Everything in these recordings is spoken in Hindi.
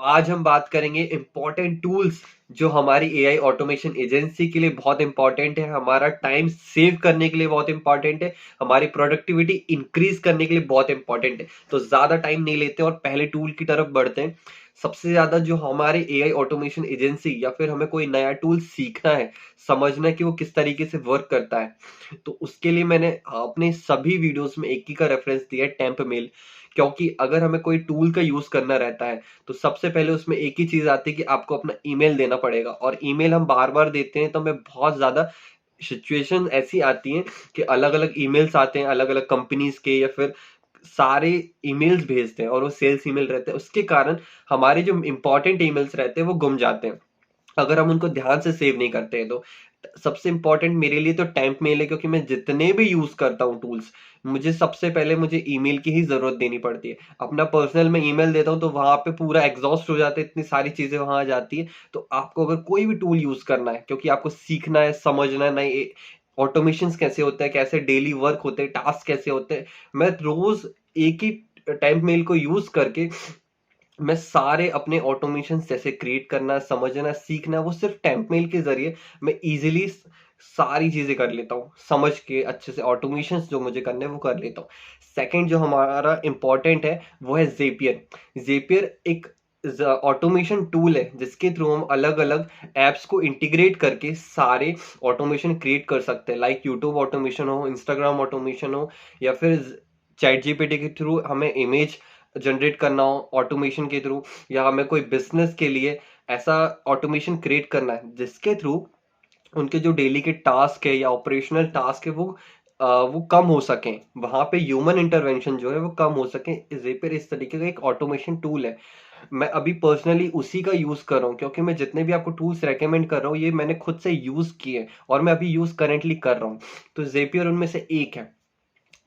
आज हम बात करेंगे इंपॉर्टेंट टूल्स जो हमारी एआई ऑटोमेशन एजेंसी के लिए बहुत इंपॉर्टेंट है, हमारा टाइम सेव करने के लिए बहुत इंपॉर्टेंट है, हमारी प्रोडक्टिविटी इंक्रीज करने के लिए बहुत इंपॉर्टेंट है। तो ज्यादा टाइम नहीं लेते और पहले टूल की तरफ बढ़ते हैं। सबसे ज्यादा जो हमारे एआई ऑटोमेशन एजेंसी या फिर हमें कोई नया टूल सीखना है, समझना है कि वो किस तरीके से वर्क करता है, तो उसके लिए मैंने अपने सभी वीडियोस में एक ही का रेफरेंस दिया है, टेम्प मेल। क्योंकि अगर हमें कोई टूल का यूज करना रहता है तो सबसे पहले उसमें एक ही चीज आती है कि आपको अपना ईमेल देना पड़ेगा, और ईमेल हम बार बार देते हैं तो हमें बहुत ज्यादा सिचुएशन ऐसी आती हैं कि अलग अलग ईमेल्स आते हैं अलग अलग कंपनीज के, या फिर सारे ईमेल्स भेजते हैं और वो सेल्स ईमेल रहते हैं, उसके कारण हमारे जो इंपॉर्टेंट ईमेल्स रहते हैं वो गुम जाते हैं अगर हम उनको ध्यान से सेव नहीं करते हैं तो। सबसे इंपॉर्टेंट मेरे लिए तो टेम्प मेल है, क्योंकि मैं जितने भी यूज करता हूँ टूल्स, मुझे सबसे पहले मुझे ईमेल की ही जरूरत देनी पड़ती है। अपना पर्सनल में ईमेल देता हूँ तो वहां पे पूरा एग्जॉस्ट हो जाता है, इतनी सारी चीजें वहां आ जाती है। तो आपको अगर कोई भी टूल यूज करना है, क्योंकि आपको सीखना है, समझना है नए ऑटोमेशन कैसे होते हैं, कैसे डेली वर्क होते हैं, टास्क कैसे होते हैं, मैं रोज एक ही टेम्प मेल को यूज करके मैं सारे अपने ऑटोमेशन जैसे क्रिएट करना, समझना, सीखना, वो सिर्फ टेम्प मेल के जरिए मैं इजीली सारी चीजें कर लेता हूँ, समझ के अच्छे से ऑटोमेशन जो मुझे करने हैं वो कर लेता हूँ। सेकंड जो हमारा इंपॉर्टेंट है वो है जेपियर। जेपियर एक ऑटोमेशन टूल है जिसके थ्रू हम अलग अलग एप्स को इंटीग्रेट करके सारे ऑटोमेशन क्रिएट कर सकते हैं, लाइक यूट्यूब ऑटोमेशन हो, इंस्टाग्राम ऑटोमेशन हो, या फिर चैट जीपीटी के थ्रू हमें इमेज जनरेट करना हो ऑटोमेशन के थ्रू, या हमें कोई बिजनेस के लिए ऐसा ऑटोमेशन क्रिएट करना है जिसके थ्रू उनके जो डेली के टास्क है या ऑपरेशनल टास्क है वो कम हो सकें, वहां पे ह्यूमन इंटरवेंशन जो है वो कम हो सके। जेपियर इस तरीके का एक ऑटोमेशन टूल है। मैं अभी पर्सनली उसी का यूज कर रहा हूँ, क्योंकि मैं जितने भी आपको टूल्स रेकमेंड कर रहा हूँ ये मैंने खुद से यूज किए और मैं अभी यूज करेंटली कर रहा हूँ। तो जेपियर उनमें से एक है।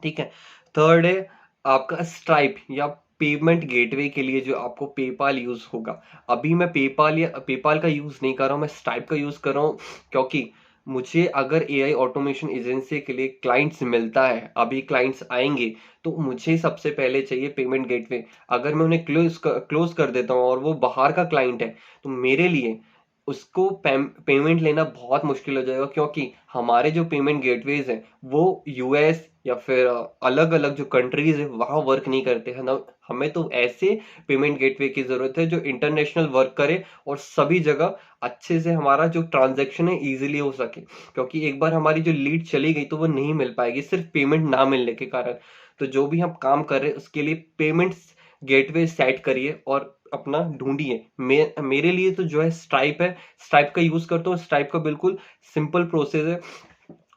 ठीक है। थर्ड है आपका स्ट्राइप या पेमेंट गेटवे के लिए जो आपको पेपाल यूज होगा। अभी मैं पेपाल या पेपाल का यूज नहीं कर रहा हूँ, मैं स्ट्राइप का यूज कर रहा हूँ। क्योंकि मुझे अगर एआई ऑटोमेशन एजेंसी के लिए क्लाइंट्स मिलता है, अभी क्लाइंट्स आएंगे, तो मुझे सबसे पहले चाहिए पेमेंट गेटवे। अगर मैं उन्हें क्लोज कर देता हूँ और वो बाहर का क्लाइंट है, तो मेरे लिए उसको पेमेंट लेना बहुत मुश्किल हो जाएगा, क्योंकि हमारे जो पेमेंट गेटवेज हैं वो यूएस या फिर अलग अलग जो कंट्रीज है वहां वर्क नहीं करते हैं ना। हमें तो ऐसे पेमेंट गेटवे की जरूरत है जो इंटरनेशनल वर्क करे और सभी जगह अच्छे से हमारा जो ट्रांजैक्शन है इजीली हो सके, क्योंकि एक बार हमारी जो लीड चली गई तो वो नहीं मिल पाएगी सिर्फ पेमेंट ना मिलने के कारण। तो जो भी हम काम कर रहे हैं उसके लिए पेमेंट्स गेटवे सेट करिए और अपना ढूंढिए। मेरे लिए तो जो है स्ट्राइप है, स्ट्राइप का यूज करता हूँ। स्ट्राइप का बिल्कुल सिंपल प्रोसेस है,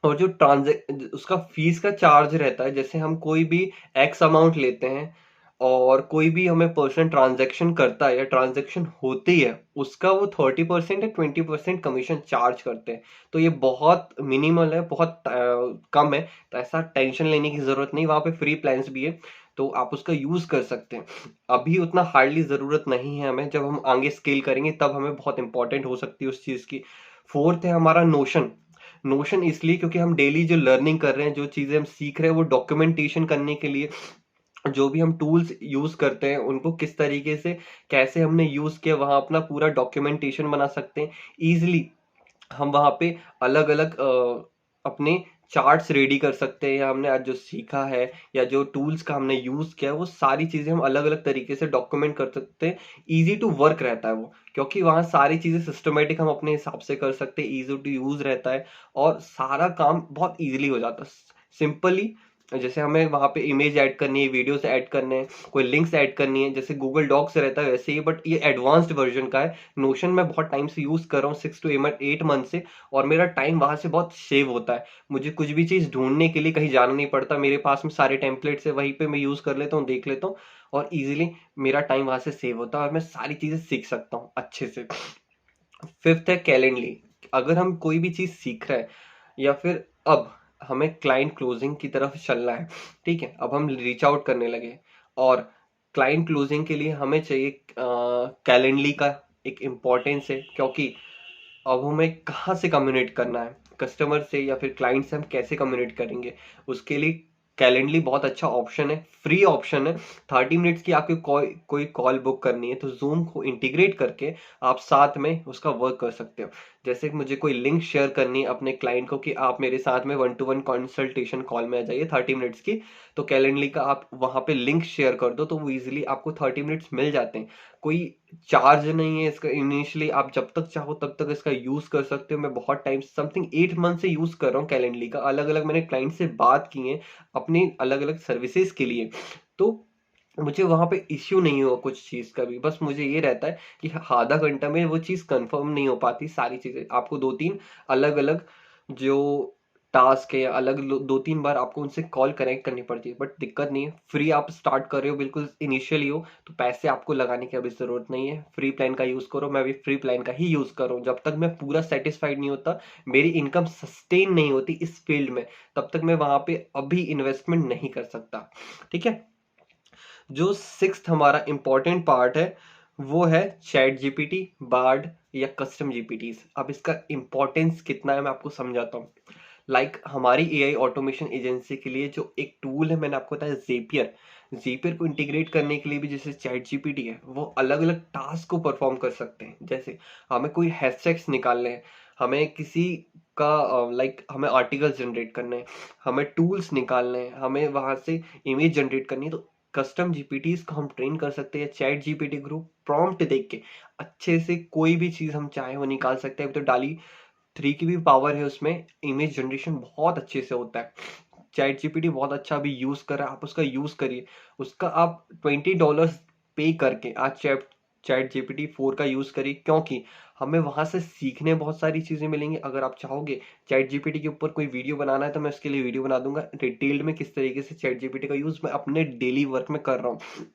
और जो ट्रांजेक्ट उसका फीस का चार्ज रहता है, जैसे हम कोई भी एक्स अमाउंट लेते हैं और कोई भी हमें पर्सन ट्रांजैक्शन करता है या ट्रांजैक्शन होती है, उसका वो 30% या 20% कमीशन चार्ज करते हैं। तो ये बहुत मिनिमल है, बहुत कम है। तो ऐसा टेंशन लेने की जरूरत नहीं, वहां पे फ्री प्लान्स भी है, तो आप उसका यूज कर सकते हैं। अभी उतना हार्डली जरूरत नहीं है हमें, जब हम आगे स्केल करेंगे तब हमें बहुत इंपॉर्टेंट हो सकती है उस चीज की। फोर्थ है हमारा नोशन। नोशन इसलिए क्योंकि हम डेली जो लर्निंग कर रहे हैं, जो चीजें हम सीख रहे हैं, वो डॉक्यूमेंटेशन करने के लिए जो भी हम टूल्स यूज करते हैं उनको किस तरीके से, कैसे हमने यूज किया, वहां अपना पूरा डॉक्यूमेंटेशन बना सकते हैं इजिली। हम वहां पे अलग अलग अपने चार्ट्स रेडी कर सकते हैं, या हमने आज जो सीखा है या जो टूल्स का हमने यूज किया है वो सारी चीजें हम अलग अलग तरीके से डॉक्यूमेंट कर सकते हैं। इजी टू वर्क रहता है वो, क्योंकि वहाँ सारी चीजें सिस्टमेटिक हम अपने हिसाब से कर सकते हैं, इजी टू यूज रहता है और सारा काम बहुत इजीली हो जाता है सिंपली। जैसे हमें वहां पे इमेज ऐड करनी है, वीडियोस ऐड करने हैं, कोई लिंक्स ऐड करनी है, जैसे गूगल डॉक्स रहता है वैसे ही, बट ये एडवांस्ड वर्जन का है। नोशन मैं बहुत टाइम से यूज कर रहा हूँ, 6 to 8 मंथ से, और मेरा टाइम वहां से बहुत सेव होता है। मुझे कुछ भी चीज ढूंढने के लिए कहीं जाना नहीं पड़ता, मेरे पास में सारे टेम्पलेट्स है, वहीं पे मैं यूज कर लेता हूँ, देख लेता हूँ, और इजीली मेरा टाइम वहां से सेव होता है और मैं सारी चीजें सीख सकता हूँ अच्छे से। फिफ्थ है कैलेंडली। अगर हम कोई भी चीज सीख रहे हैं, या फिर अब हमें क्लाइंट क्लोजिंग की तरफ चलना है, ठीक है, अब हम रीच आउट करने लगे, और क्लाइंट क्लोजिंग के लिए हमें चाहिए कैलेंडली का एक इम्पोर्टेंस है, क्योंकि अब हमें कहाँ से कम्युनिकेट करना है, कस्टमर से या फिर क्लाइंट से हम कैसे कम्युनिकेट करेंगे, उसके लिए कैलेंडली बहुत अच्छा ऑप्शन है, फ्री ऑप्शन है। 30 मिनट्स की आपकी कोई कॉल बुक करनी है तो जूम को इंटीग्रेट करके आप साथ में उसका वर्क कर सकते हो। जैसे कि मुझे कोई लिंक शेयर करनी है अपने क्लाइंट को कि आप मेरे साथ में 1-to-1 कंसल्टेशन कॉल में आ जाइए 30 मिनट्स की, तो कैलेंडली का आप वहां पे लिंक शेयर कर दो तो वो इजीली आपको 30 मिनट्स मिल जाते हैं। कोई चार्ज नहीं है इसका इनिशियली, आप जब तक चाहो तब तक इसका यूज कर सकते हो। मैं बहुत टाइम समथिंग 8 मंथ से यूज कर रहा हूँ कैलेंडली का, अलग अलग मैंने क्लाइंट से बात की है अपनी अलग अलग सर्विसेज के लिए। तो मुझे वहां पे इश्यू नहीं हुआ कुछ चीज का भी, बस मुझे ये रहता है कि आधा घंटा में वो चीज कंफर्म नहीं हो पाती, सारी चीजें आपको 2-3 अलग अलग जो टास्क है या अलग 2-3 बार आपको उनसे कॉल कनेक्ट करनी पड़ती है। बट दिक्कत नहीं है, फ्री आप स्टार्ट कर रहे हो बिल्कुल इनिशियली हो तो पैसे आपको लगाने की अभी जरूरत नहीं है। फ्री प्लान का यूज करो, मैं भी फ्री प्लान का ही यूज कर रहा हूँ। जब तक मैं पूरा सेटिस्फाइड नहीं होता, मेरी इनकम सस्टेन नहीं होती इस फील्ड में, तब तक मैं वहां पे अभी इन्वेस्टमेंट नहीं कर सकता। ठीक है। जो सिक्स्थ हमारा इंपॉर्टेंट पार्ट है वो है चैट जीपीटी, बार्ड या कस्टम जीपीटीज। अब इसका इंपॉर्टेंस कितना है मैं आपको समझाता हूँ। हमारी एआई ऑटोमेशन एजेंसी के लिए जो एक टूल है मैंने आपको बताया जेपियर, जेपियर को इंटीग्रेट करने के लिए भी जैसे चैट जीपीटी है वो अलग अलग टास्क को परफॉर्म कर सकते हैं। जैसे हमें कोई हैशटैग्स निकालने हैं, हमें किसी का हमें आर्टिकल जनरेट करने हैं, हमें टूल्स निकालने हैं, हमें वहां से इमेज जनरेट करनी है, तो कस्टम जीपीटीज को हम ट्रेन कर सकते हैं। चैट जीपीटी ग्रुप प्रॉम्प्ट देख के अच्छे से कोई भी चीज हम चाहे वो निकाल सकते हैं। अभी तो डाली 3 की भी पावर है उसमें, इमेज जनरेशन बहुत अच्छे से होता है। चैट जीपीटी बहुत अच्छा अभी यूज कर रहा है, आप उसका यूज करिए। उसका आप $20 पे करके आज चैट चैट जीपीटी 4 का यूज करिए, क्योंकि हमें वहां से सीखने बहुत सारी चीजें मिलेंगी। अगर आप चाहोगे चैट जीपीटी के ऊपर कोई वीडियो बनाना है तो मैं उसके लिए वीडियो बना दूंगा डिटेल्ड में किस तरीके से चैट जीपीटी का यूज मैं अपने डेली वर्क में कर रहा हूँ।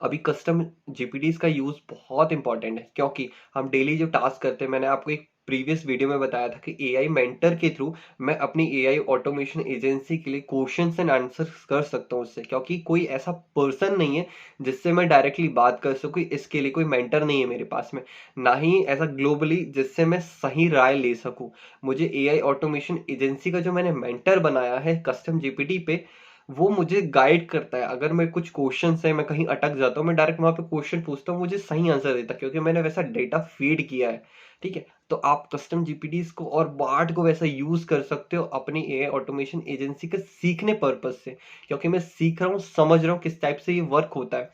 अभी कस्टम जीपीटीज का यूज बहुत इंपॉर्टेंट है, क्योंकि हम डेली जो टास्क करते हैं, मैंने आपको एक प्रीवियस वीडियो में बताया था कि एआई मेंटर के थ्रू मैं अपनी एआई ऑटोमेशन एजेंसी के लिए क्वेश्चंस एंड आंसर्स कर सकता हूँ उससे, क्योंकि कोई ऐसा पर्सन नहीं है जिससे मैं डायरेक्टली बात कर सकूँ। इसके लिए कोई मेंटर नहीं है मेरे पास में, ना ही ऐसा ग्लोबली जिससे मैं सही राय ले सकूँ। मुझे एआई ऑटोमेशन एजेंसी का जो मैंने मेंटर बनाया है कस्टम जीपीटी पे, वो मुझे गाइड करता है। अगर मैं कुछ क्वेश्चन है, मैं कहीं अटक जाता हूँ, मैं डायरेक्ट वहां पे क्वेश्चन पूछता हूँ, मुझे सही आंसर देता है क्योंकि मैंने वैसा डेटा फीड किया है। ठीक है। तो आप कस्टम जीपीटीज को और बार्ड को वैसा यूज कर सकते हो अपनी एआई ऑटोमेशन एजेंसी के सीखने पर्पज से, क्योंकि मैं सीख रहा हूँ, समझ रहा हूँ किस टाइप से ये वर्क होता है।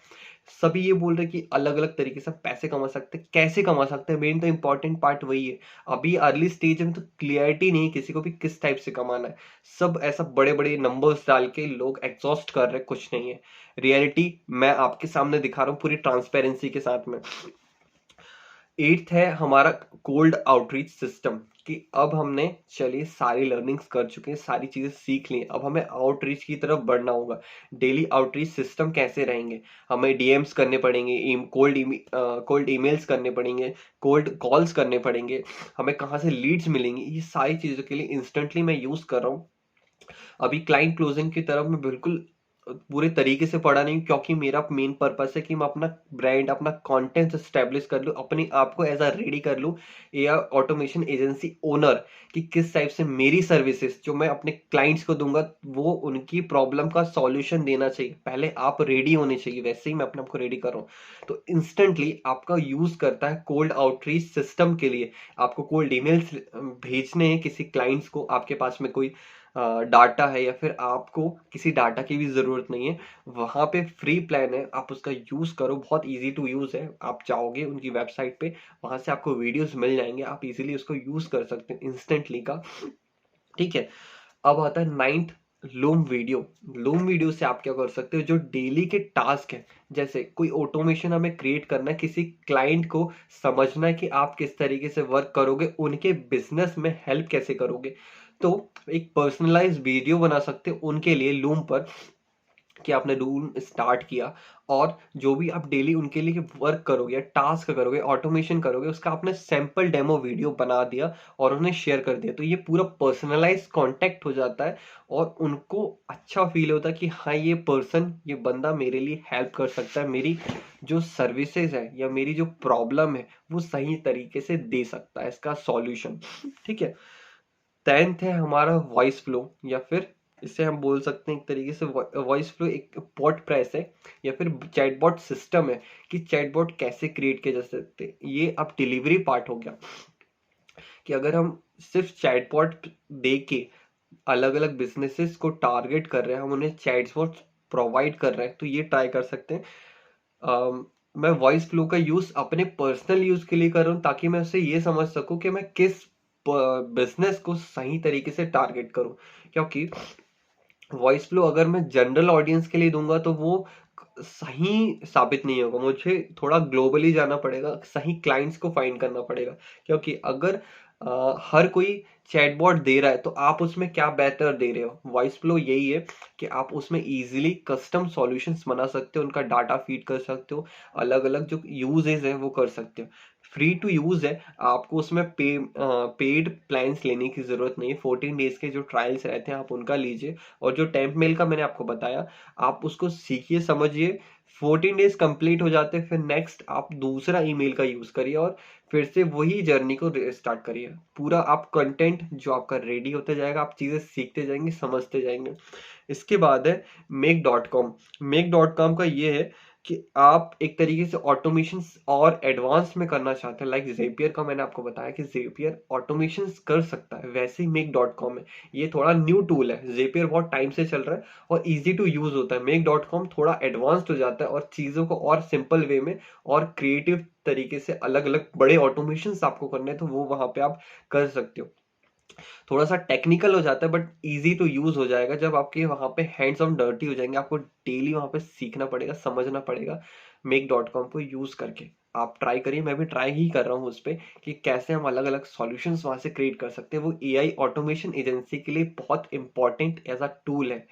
सभी ये बोल रहे हैं कि अलग अलग तरीके से पैसे कमा सकते हैं, कैसे कमा सकते हैं, मेन तो इंपॉर्टेंट पार्ट वही है। अभी अर्ली स्टेज में तो क्लियरिटी नहीं है किसी को भी किस टाइप से कमाना है। सब ऐसा बड़े बड़े नंबर्स डाल के लोग एग्जॉस्ट कर रहे हैं, कुछ नहीं है। रियलिटी मैं आपके सामने दिखा रहा हूँ पूरी ट्रांसपेरेंसी के साथ में। एट्थ है हमारा कोल्ड आउटरीच सिस्टम, कि अब हमने चलिए सारी लर्निंग्स कर चुके हैं, सारी चीजें सीख ली, अब हमें आउटरीच की तरफ बढ़ना होगा। डेली आउटरीच सिस्टम कैसे रहेंगे, हमें डीएम्स करने पड़ेंगे, कोल्ड ईमेल्स करने पड़ेंगे, कोल्ड कॉल्स करने पड़ेंगे, हमें कहाँ से लीड्स मिलेंगी, ये सारी चीजों के लिए इंस्टेंटली मैं यूज कर रहा हूँ। अभी क्लाइंट क्लोजिंग की तरफ मैं बिल्कुल पूरे तरीके से पढ़ा नहीं, क्योंकि मेरा मेन पर्पस है कि मैं अपना ब्रांड, अपना कंटेंट स्टैब्लिश कर लूं, अपने आप को एज अ रेडी कर लूं एआई ऑटोमेशन एजेंसी ओनर, कि किस टाइप से मेरी सर्विसेज जो मैं अपने क्लाइंट्स को दूंगा वो उनकी प्रॉब्लम का सॉल्यूशन देना चाहिए। पहले आप रेडी होने चाहिए, वैसे ही मैं अपने आप को रेडी कर रहा हूँ। तो इंस्टेंटली आपका यूज करता है कोल्ड आउटरीच सिस्टम के लिए। आपको कोल्ड ईमेल्स भेजने हैं किसी क्लाइंट्स को, आपके पास में कोई डाटा है या फिर आपको किसी डाटा की भी जरूरत नहीं है, वहां पे फ्री प्लान है, आप उसका यूज करो, बहुत इजी टू यूज है। आप चाहोगे उनकी वेबसाइट पे, वहां से आपको वीडियोस मिल जाएंगे, आप इजीली उसको यूज कर सकते हैं इंस्टेंटली का। ठीक है। अब आता है ninth, loom video. Loom video से आप क्या कर सकते हो, जो डेली के टास्क है, जैसे कोई ऑटोमेशन हमें क्रिएट करना है, किसी क्लाइंट को समझना है कि आप किस तरीके से वर्क करोगे, उनके बिजनेस में हेल्प कैसे करोगे, तो एक पर्सनलाइज वीडियो बना सकते हो उनके लिए लूम पर, कि आपने लूम स्टार्ट किया और जो भी आप डेली उनके लिए वर्क करोगे, टास्क करोगे, ऑटोमेशन करोगे, उसका आपने सैंपल डेमो वीडियो बना दिया और उन्हें शेयर कर दिया, तो ये पूरा पर्सनलाइज कांटेक्ट हो जाता है और उनको अच्छा फील होता है कि हाँ ये पर्सन, ये बंदा मेरे लिए हेल्प कर सकता है, मेरी जो सर्विसेज है या मेरी जो प्रॉब्लम है वो सही तरीके से दे सकता है इसका सॉल्यूशन। ठीक है। 10th है हमारा वॉइस फ्लो या फिर इसे हम बोल सकते हैं एक तरीके से वॉइस फ्लो एक पॉट प्रेस है या फिर चैटबॉट सिस्टम है कि चैटबॉट कैसे क्रिएट किए जा सकते हैं। ये अब डिलीवरी पार्ट हो गया कि अगर हम सिर्फ चैटबॉट दे के अलग अलग बिजनेसेस को टारगेट कर रहे हैं, हम उन्हें चैटबॉट प्रोवाइड कर रहे हैं, तो ये ट्राई कर सकते हैं। मैं वॉइस फ्लो का यूज अपने पर्सनल यूज के लिए कर रहा हूँ ताकि मैं उससे ये समझ सकूं कि मैं किस बिजनेस को सही तरीके से टारगेट करूं। क्योंकि वॉइस फ्लो अगर मैं जनरल ऑडियंस के लिए दूंगा तो वो सही साबित नहीं होगा। मुझे थोड़ा ग्लोबली जाना पड़ेगा, सही क्लाइंट्स को फाइंड करना पड़ेगा। क्योंकि अगर हर कोई चैटबॉट दे रहा है तो आप उसमें क्या बेहतर दे रहे हो। वॉइस फ्लो यही है कि आप उसमें इजीली कस्टम सॉल्यूशंस बना सकते हो, उनका डाटा फीड कर सकते हो, अलग अलग जो यूजेस है वो कर सकते हो। फ्री टू यूज है, आपको उसमें पेड प्लान्स लेने की जरूरत नहीं है। 14 डेज के जो ट्रायल्स रहते हैं आप उनका लीजिए, और जो टेम्प मेल का मैंने आपको बताया आप उसको सीखिए समझिए। 14 डेज कंप्लीट हो जाते हैं, फिर नेक्स्ट आप दूसरा ईमेल का यूज करिए और फिर से वही जर्नी को स्टार्ट करिए। पूरा आप कंटेंट जो आपका रेडी होते जाएगा, आप चीजें सीखते जाएंगे, समझते जाएंगे। इसके बाद है make dot com. Make dot com का ये है कि आप एक तरीके से ऑटोमेशन और एडवांस में करना चाहते हैं। लाइक जेपियर का मैंने आपको बताया कि जेपियर ऑटोमेशन कर सकता है, वैसे ही मेक डॉट कॉम है। ये थोड़ा न्यू टूल है, जेपियर बहुत टाइम से चल रहा है और इजी टू यूज होता है। मेक डॉट कॉम थोड़ा एडवांस्ड हो जाता है और चीजों को और सिंपल वे में और क्रिएटिव तरीके से अलग अलग बड़े ऑटोमेशन आपको करने हैं तो वो वहां पे आप कर सकते हो। थोड़ा सा टेक्निकल हो जाता है बट इजी टू यूज हो जाएगा जब आपके वहां पे हैंड्स ऑन डर्टी हो जाएंगे। आपको डेली वहां पे सीखना पड़ेगा, समझना पड़ेगा मेक डॉट कॉम को यूज करके। आप ट्राई करिए, मैं भी ट्राई ही कर रहा हूँ उस पर कि कैसे हम अलग अलग सॉल्यूशंस वहां से क्रिएट कर सकते हैं। वो एआई ऑटोमेशन एजेंसी के लिए बहुत इंपॉर्टेंट एज अ टूल है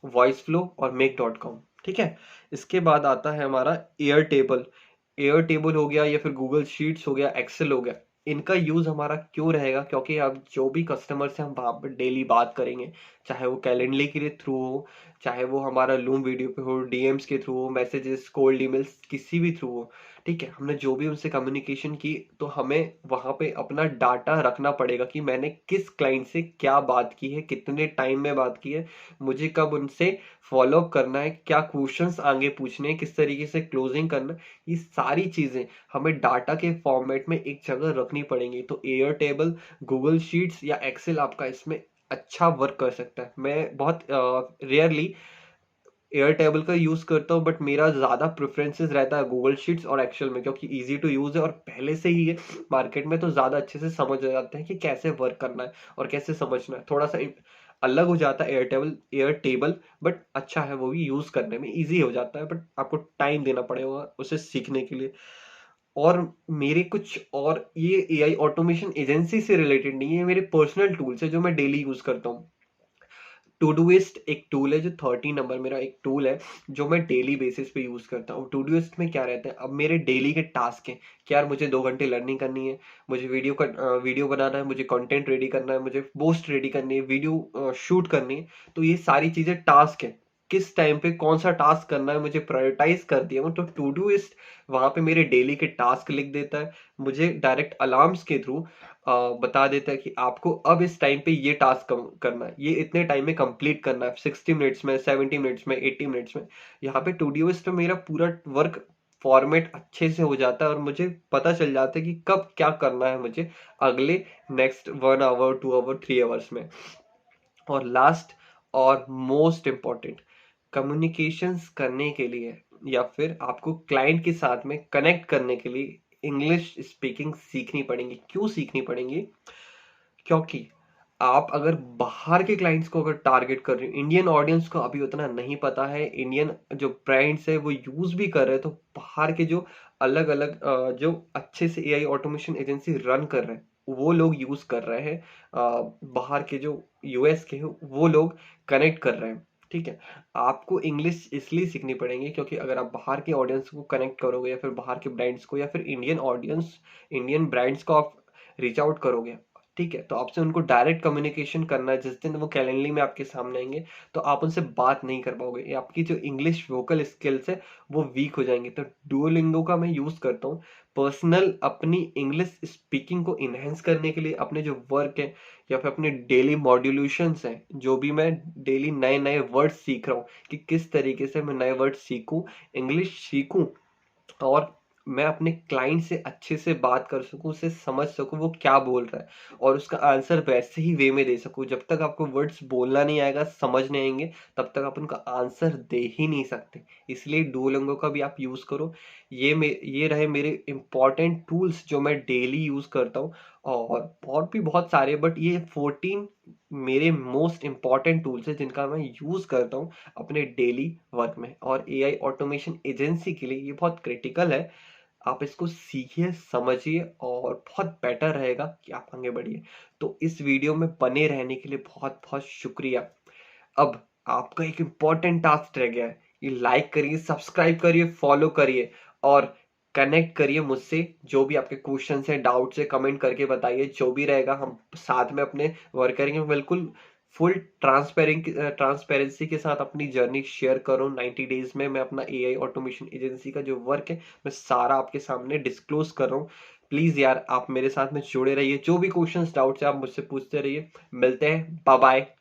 वॉइस फ्लो और मेक डॉट कॉम। ठीक है, इसके बाद आता है हमारा एयर टेबल। एयर टेबल हो गया या फिर गूगल शीट्स हो गया, एक्सेल हो गया। इनका यूज हमारा क्यों रहेगा, क्योंकि अब जो भी कस्टमर से हम वहां पर डेली बात करेंगे, चाहे वो कैलेंडली के लिए थ्रू हो, चाहे वो हमारा लूम वीडियो पे हो, डीएम्स के थ्रू हो, मैसेजेस, कोल्ड ईमेल्स, किसी भी थ्रू हो। ठीक है, हमने जो भी उनसे कम्युनिकेशन की तो हमें वहां पे अपना डाटा रखना पड़ेगा कि मैंने किस क्लाइंट से क्या बात की है, कितने टाइम में बात की है, मुझे कब उनसे फॉलो अप करना है, क्या क्वेश्चंस आगे पूछने हैं, किस तरीके से क्लोजिंग करना है। ये सारी चीजें हमें डाटा के फॉर्मेट में एक जगह रखनी पड़ेंगी। तो एयर टेबल, गूगल शीट्स या एक्सेल आपका इसमें अच्छा वर्क कर सकता है। मैं बहुत रेयरली एयर टेबल का यूज करता हूँ बट मेरा ज्यादा प्रेफरेंसेस रहता है गूगल शीट्स और एक्सेल में, क्योंकि इजी टू यूज है और पहले से ही ये मार्केट में तो ज्यादा अच्छे से समझ आ जाते हैं कि कैसे वर्क करना है और कैसे समझना है। थोड़ा सा अलग हो जाता है एयर टेबल बट अच्छा है, वो भी यूज करने में इजी हो जाता है बट आपको टाइम देना पड़ेगा उसे सीखने के लिए। और मेरे कुछ और ये एआई ऑटोमेशन एजेंसी से रिलेटेड नहीं है, मेरे पर्सनल टूल्स है जो मैं डेली यूज करता हूँ। टूडूइस्ट एक टूल है जो 13 नंबर मेरा एक टूल है जो मैं डेली बेसिस पे यूज करता हूँ। टूडूइस्ट में क्या रहता है, अब मेरे डेली के टास्क हैं कि यार मुझे 2 घंटे लर्निंग करनी है, मुझे वीडियो बनाना है, मुझे कंटेंट रेडी करना है, मुझे पोस्ट रेडी करनी है, वीडियो शूट करनी है। तो ये सारी चीजें टास्क है, किस टाइम पे कौन सा टास्क करना है मुझे प्रायोरिटाइज कर दिया हूँ। तो टूडूइस्ट वहां पे मेरे डेली के टास्क लिख देता है, मुझे डायरेक्ट अलार्म्स के थ्रू बता देता है कि आपको अब इस टाइम पे ये टास्क करना है, ये इतने टाइम में कंप्लीट करना है, 60 मिनट्स में, 70 मिनट्स में, 80 मिनट्स में। यहाँ पे टूडूइस्ट में मेरा पूरा वर्क फॉर्मेट अच्छे से हो जाता है और मुझे पता चल जाता है कि कब क्या करना है मुझे अगले नेक्स्ट 1 आवर, 2 आवर, 3 आवर्स में। और लास्ट और मोस्ट इम्पॉर्टेंट, कम्युनिकेशंस करने के लिए या फिर आपको क्लाइंट के साथ में कनेक्ट करने के लिए इंग्लिश स्पीकिंग सीखनी पड़ेगी। क्यों सीखनी पड़ेगी, क्योंकि आप अगर बाहर के क्लाइंट्स को अगर टारगेट कर रहे हो, इंडियन ऑडियंस को अभी उतना नहीं पता है, इंडियन जो ब्रांड्स है वो यूज भी कर रहे हैं, तो बाहर के जो अलग अलग जो अच्छे से एआई ऑटोमेशन एजेंसी रन कर रहे हैं वो लोग यूज कर रहे हैं, बाहर के जो यूएस के हैं वो लोग कनेक्ट कर रहे हैं। ठीक है, आपको इंग्लिश इसलिए सीखनी पड़ेगी क्योंकि अगर आप बाहर के ऑडियंस को कनेक्ट करोगे या फिर बाहर के ब्रांड्स को या फिर इंडियन ऑडियंस, इंडियन ब्रांड्स को आप रीच आउट करोगे ठीक है, तो आपसे उनको डायरेक्ट कम्युनिकेशन करना है। जिस दिन वो कैलेंडली में आपके सामने आएंगे तो आप उनसे बात नहीं कर पाओगे, ये आपकी जो इंग्लिश वोकल स्किल्स है वो वीक हो जाएंगे। तो डुओलिंगो का मैं यूज करता हूँ पर्सनल अपनी इंग्लिश स्पीकिंग को इनहेंस करने के लिए। अपने जो वर्क है या फिर अपने डेली मॉड्यूलेशंस हैं, जो भी मैं डेली नए नए वर्ड सीख रहा हूँ कि किस तरीके से मैं नए वर्ड सीखूं, इंग्लिश सीखूं, और मैं अपने क्लाइंट से अच्छे से बात कर सकूं, उसे समझ सकूं वो क्या बोल रहा है और उसका आंसर वैसे ही वे में दे सकूं। जब तक आपको वर्ड्स बोलना नहीं आएगा, समझ नहीं आएंगे, तब तक आप उनका आंसर दे ही नहीं सकते। इसलिए डुओलिंगो का भी आप यूज करो। ये रहे मेरे इंपॉर्टेंट टूल्स जो मैं डेली यूज करता हूँ। और भी बहुत सारे, बट ये 14 मेरे मोस्ट इंपॉर्टेंट टूल्स है जिनका मैं यूज करता हूँ अपने डेली वर्क में। और एआई ऑटोमेशन एजेंसी के लिए ये बहुत क्रिटिकल है। आप इसको सीखिए, समझिए, और बहुत बेटर रहेगा कि आप आगे बढ़िए। तो इस वीडियो में बने रहने के लिए बहुत बहुत शुक्रिया। अब आपका एक इम्पॉर्टेंट टास्क रह गया है, ये लाइक करिए, सब्सक्राइब करिए, फॉलो करिए और कनेक्ट करिए मुझसे। जो भी आपके क्वेश्चन है, डाउट्स है, कमेंट करके बताइए। जो भी रहेगा हम साथ में अपने वर्क करेंगे। बिल्कुल फुल ट्रांसपेरेंसी के साथ अपनी जर्नी शेयर करो। 90 डेज में मैं अपना एआई ऑटोमेशन एजेंसी का जो वर्क है मैं सारा आपके सामने डिस्क्लोज कर रहा हूँ। प्लीज यार, आप मेरे साथ में जुड़े रहिए। जो भी क्वेश्चंस डाउट्स है आप मुझसे पूछते रहिए। मिलते हैं, बाय बाय।